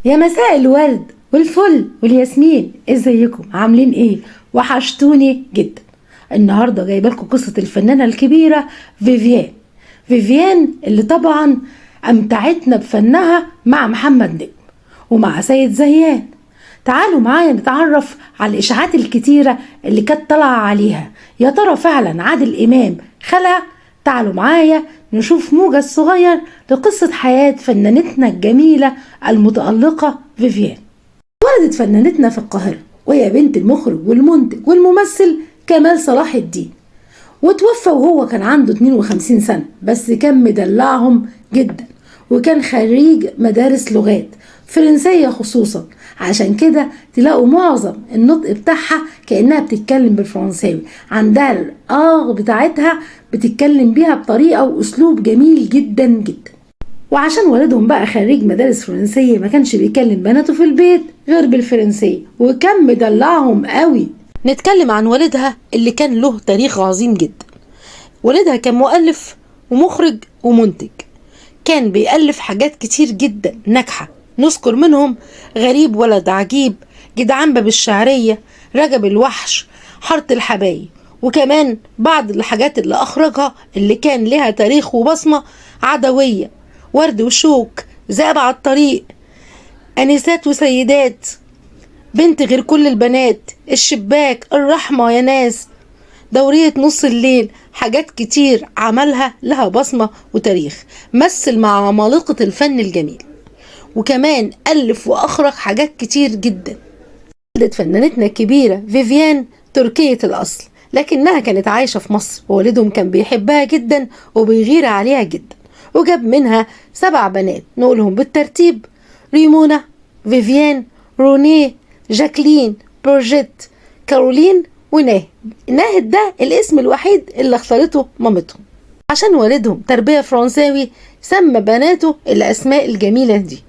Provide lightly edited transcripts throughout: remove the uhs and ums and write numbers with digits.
يا مساء الورد والفل والياسمين، ازيكم؟ عاملين ايه؟ وحشتوني جدا. النهارده جايبه لكم قصه الفنانه الكبيره فيفيان اللي طبعا امتعتنا بفنها مع محمد نجم ومع سيد زيان. تعالوا معايا نتعرف على الاشاعات الكتيره اللي كانت طالعه عليها. يا ترى فعلا عادل امام خلع؟ تعالوا معايا نشوف موجز صغير لقصة حياة فنانتنا الجميلة المتألقة فيفيان. ولدت فنانتنا في القاهرة وهي بنت المخرج والمنتج والممثل كمال صلاح الدين، وتوفى وهو كان عنده 52 سنة، بس كان مدلعهم جدا وكان خريج مدارس لغات فرنسية خصوصا، عشان كده تلاقوا معظم النطق بتاعها كأنها بتتكلم بالفرنساوي، عندها الآغ بتاعتها بتتكلم بيها بطريقة وأسلوب جميل جدا جدا. وعشان والدهم بقى خريج مدارس فرنسية ما كانش بيكلم بناته في البيت غير بالفرنسية، وكان مدلعهم قوي. نتكلم عن والدها اللي كان له تاريخ عظيم جدا. والدها كان مؤلف ومخرج ومنتج، كان بيألف حاجات كتير جدا ناجحة، نذكر منهم غريب ولد عجيب، جدعان باب الشعرية، رجب الوحش، حارة الحبايب، وكمان بعض الحاجات اللي أخرجها اللي كان لها تاريخ وبصمة: عدوية، ورد وشوك، ذئب على الطريق، أنسات وسيدات، بنت غير كل البنات، الشباك، الرحمة يا ناس، دورية نص الليل. حاجات كتير عملها لها بصمة وتاريخ، مثل مع عمالقة الفن الجميل، وكمان ألف وأخرج حاجات كتير جدا. ولدت فنانتنا الكبيرة فيفيان تركية الأصل، لكنها كانت عايشة في مصر، ووالدهم كان بيحبها جدا وبيغير عليها جدا، وجاب منها 7 بنات نقولهم بالترتيب: ريمونا، فيفيان، رونيه، جاكلين، بروجيت، كارولين، وناهد. ناهد ده الاسم الوحيد اللي اختارته مامتهم. عشان والدهم تربية فرنساوي سمى بناته الأسماء الجميلة دي،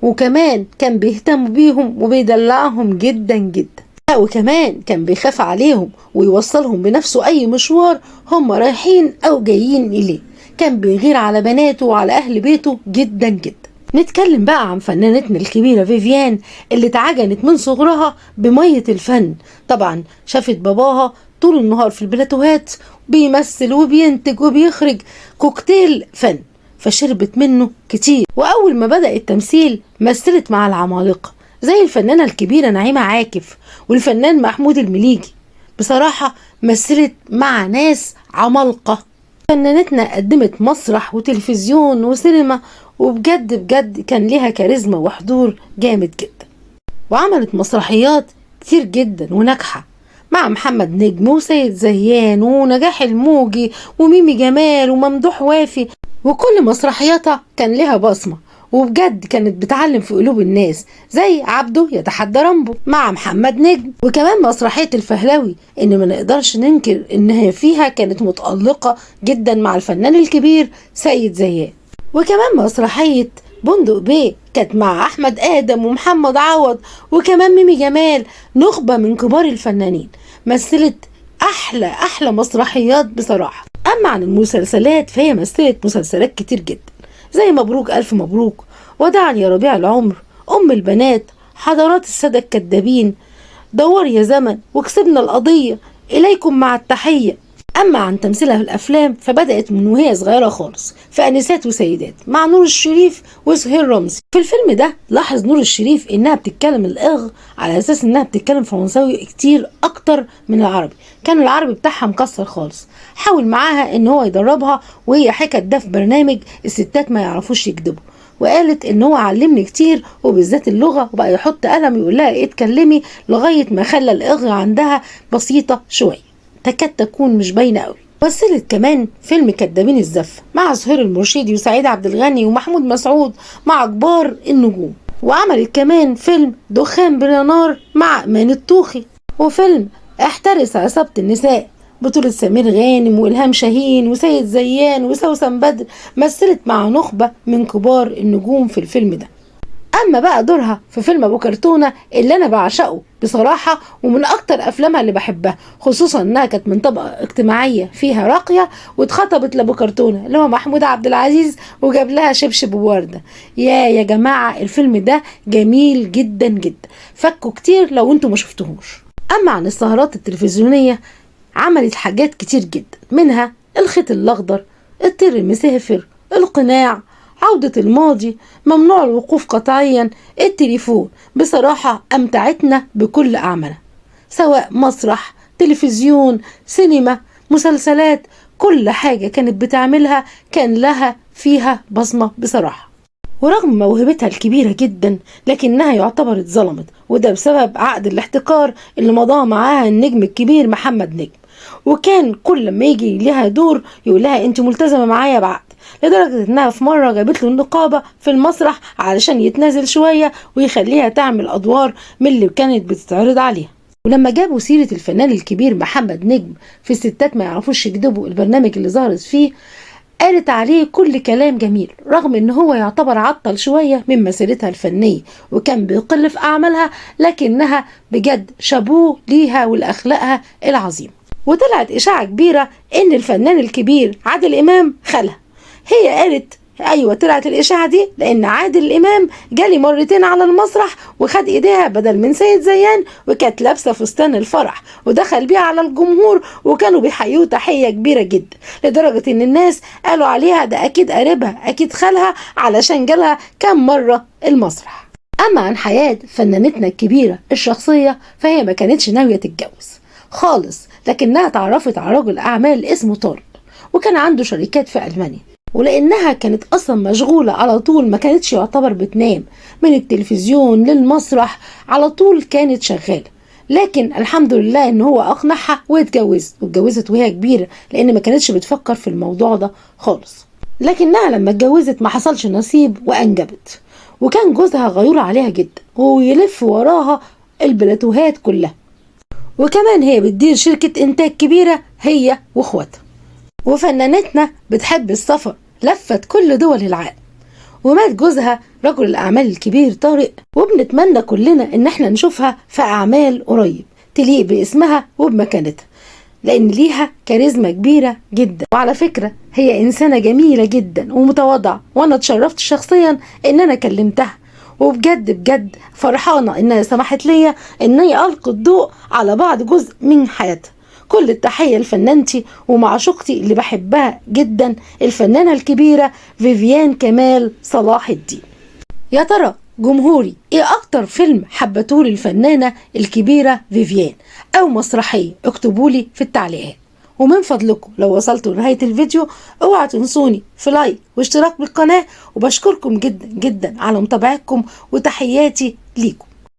وكمان كان بيهتم بيهم وبيدلعهم جدا جدا، وكمان كان بيخاف عليهم ويوصلهم بنفسه أي مشوار هم رايحين أو جايين إليه. كان بيغير على بناته وعلى أهل بيته جدا جدا. نتكلم بقى عن فنانتنا الكبيرة فيفيان اللي اتعجنت من صغرها بمية الفن. طبعا شافت باباها طول النهار في البلاتوهات بيمثل وبينتج وبيخرج كوكتيل فن، فشربت منه كتير. وأول ما بدأ التمثيل مثلت مع العمالقة زي الفنانة الكبيرة نعيمة عاكف والفنان محمود المليجي. بصراحة مثلت مع ناس عمالقة. فنانتنا قدمت مسرح وتلفزيون وسينما، وبجد بجد كان ليها كاريزما وحضور جامد جدا، وعملت مسرحيات كتير جدا وناجحة مع محمد نجم وسيد زيان ونجاح الموجي وميمي جمال وممدوح وافي، وكل مسرحياتها كان لها بصمة، وبجد كانت بتعلم في قلوب الناس، زي عبده يتحدى رامبو مع محمد نجم، وكمان مسرحية الفهلوي ان ما نقدرش ننكر ان هي فيها كانت متألقة جدا مع الفنان الكبير سيد زيان. وكمان مسرحية بندق بيه كانت مع أحمد آدم ومحمد عوض، وكمان ميمي جمال، نخبة من كبار الفنانين. مثلت أحلى مسرحيات بصراحة. أما عن المسلسلات فهي مثلت مسلسلات كتير جدا، زي مبروك ألف مبروك، وداعا يا ربيع العمر، أم البنات، حضارات السادة الكدابين، دور يا زمن، وكسبنا القضية، إليكم مع التحية. أما عن تمثيلها في الأفلام فبدأت من وهي صغيرة خالص في أنسات وسيدات مع نور الشريف وسهير رمزي. في الفيلم ده لاحظ نور الشريف إنها بتتكلم الإغ على أساس إنها بتتكلم فرنساوي كتير أكتر من العربي، كان العربي بتاعها مكسر خالص. حاول معاها إن هو يدربها، وهي حكت ده في برنامج الستات ما يعرفوش يكذبوا، وقالت إن هو علمني كتير وبالذات اللغة، وبقى يحط قلم يقول لها إيه اتكلمي، لغاية ما خلى الإغ عندها بسيطة شوية، تكاد تكون مش باينه قوي. مثلت كمان فيلم كدابين الزفه مع سهير المرشدي وسعيد عبد الغني ومحمود مسعود مع كبار النجوم، وعملت كمان فيلم دخان بلا نار مع امان الطوخي، وفيلم احترس عصابة النساء بطولة سمير غانم والهام شاهين وسيد زيان وسوسن بدر. مثلت مع نخبة من كبار النجوم في الفيلم ده. اما بقى دورها في فيلم ابو كرتونه اللي انا بعشقه بصراحه، ومن اكتر افلامها اللي بحبها، خصوصا انها كانت من طبقه اجتماعيه فيها راقيه، واتخطبت لابو كرتونه اللي هو محمود عبد العزيز، وجاب لها شبشب وورده. يا جماعه الفيلم ده جميل جدا جدا، فكوا كتير لو انتوا ما شفتوهوش. اما عن السهرات التلفزيونيه، عملت حاجات كتير جدا، منها الخيط الاخضر، الطير المسافر، القناع، عودة الماضي، ممنوع الوقوف قطعيا، التليفون. بصراحة أمتعتنا بكل أعمالها، سواء مسرح، تلفزيون، سينما، مسلسلات، كل حاجة كانت بتعملها كان لها فيها بصمة بصراحة. ورغم موهبتها الكبيرة جدا، لكنها يعتبر اتظلمت، وده بسبب عقد الاحتكار اللي مضاه معاها النجم الكبير محمد نجم. وكان كل ما يجي لها دور يقول لها انت ملتزمة معايا بعقد، لدرجة انها في مرة جابت له النقابة في المسرح علشان يتنازل شوية ويخليها تعمل ادوار من اللي كانت بتتعرض عليها. ولما جابوا سيرة الفنان الكبير محمد نجم في الستات ما يعرفوش يكذبوا، البرنامج اللي ظهرت فيه، قالت عليه كل كلام جميل، رغم ان هو يعتبر عطل شوية من مسيرتها الفنية وكان بيقل في اعمالها، لكنها بجد شابوه ليها ولأخلاقها العظيم. وطلعت اشاعة كبيرة ان الفنان الكبير عادل امام خالها. هي قالت ايوه طلعت الاشاعه دي لان عادل امام جالي مرتين على المسرح وخد ايديها بدل من سيد زيان، وكانت لابسه فستان الفرح ودخل بيها على الجمهور، وكانوا بيحيوه تحيه كبيره جدا، لدرجه ان الناس قالوا عليها ده اكيد قريبها، اكيد خالها، علشان جالها كام مره المسرح. اما عن حياه فنانتنا الكبيره الشخصيه، فهي ما كانتش ناويه تتجوز خالص، لكنها اتعرفت على رجل اعمال اسمه طارق، وكان عنده شركات في المانيا. ولانها كانت اصلا مشغوله على طول، ما كانتش يعتبر بتنام، من التلفزيون للمسرح على طول كانت شغاله. لكن الحمد لله ان هو اقنعها واتجوزت وهي كبيره، لان ما كانتش بتفكر في الموضوع ده خالص. لكنها لما اتجوزت ما حصلش نصيب وانجبت، وكان جوزها غيور عليها جدا ويلف وراها البلاتوهات كلها، وكمان هي بتدير شركه انتاج كبيره هي واخواتها. وفنانتنا بتحب السفر، لفت كل دول العالم. ومات جوزها رجل الأعمال الكبير طارق، وبنتمنى كلنا إن احنا نشوفها في أعمال قريب تليق باسمها وبمكانتها، لأن ليها كاريزما كبيرة جدا. وعلى فكرة هي إنسانة جميلة جدا ومتواضعة، وأنا اتشرفت شخصيا إن أنا كلمتها، وبجد بجد فرحانة إنها سمحت ليا إني ألقي الضوء على بعض جزء من حياتها. كل التحية لفنانتي ومعشوقتي اللي بحبها جدا، الفنانة الكبيرة فيفيان كمال صلاح الدين. يا ترى جمهوري ايه اكتر فيلم حبتوه للفنانة الكبيرة فيفيان، او مسرحية؟ اكتبولي في التعليقات. ومن فضلكم لو وصلتوا لنهاية الفيديو اوعوا تنسوني في لايك واشتراك بالقناة، وبشكركم جدا جدا على متابعتكم وتحياتي ليكم.